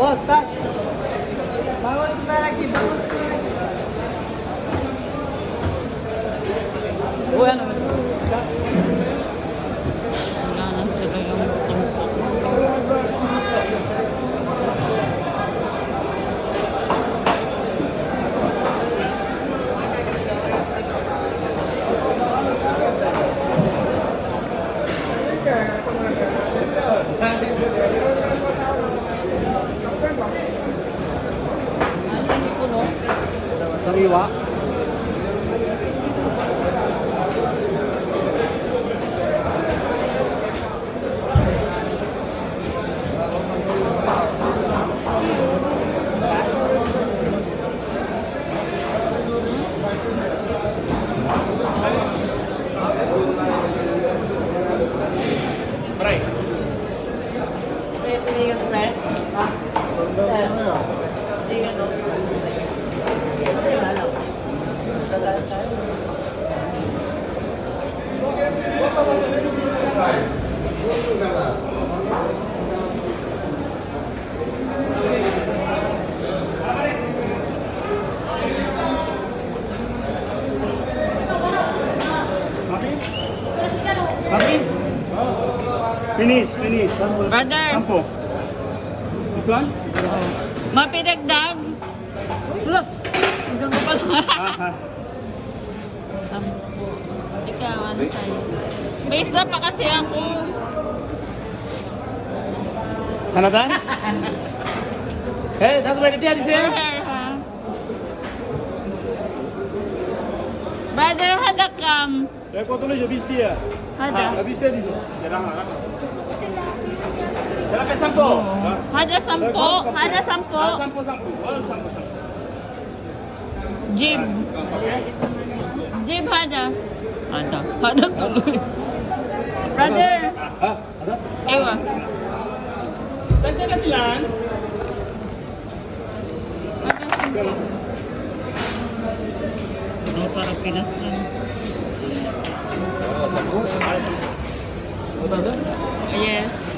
Boss, tak. Bawas na lagi, boss. Bueno. Wala na sila yung tumpok. Sariwa. Right. Tingin pre. Ah. Tingin no. Finish. Brother, Sampo. This one? mapinagdag. Wala. Hanggang ko pala. Sampo. Ikaw, ano tayo? May isda pa kasi ako. Hanatan? Hey, that's where it is. Brother, hada kam. Eh, কত লইছো 20 টিয়া? Hada. 20 টিয়া দিছো। রাখা। Dala ka sampo. Hada sampo. Hada sampo. Sampo. All sampo. Jib. Okay. Jib hada. Hada tuloy. Brother. Ada? Ewa. Tanda ka lang. Hada sampo. Ano para Pinas lang. Sampo. Yes.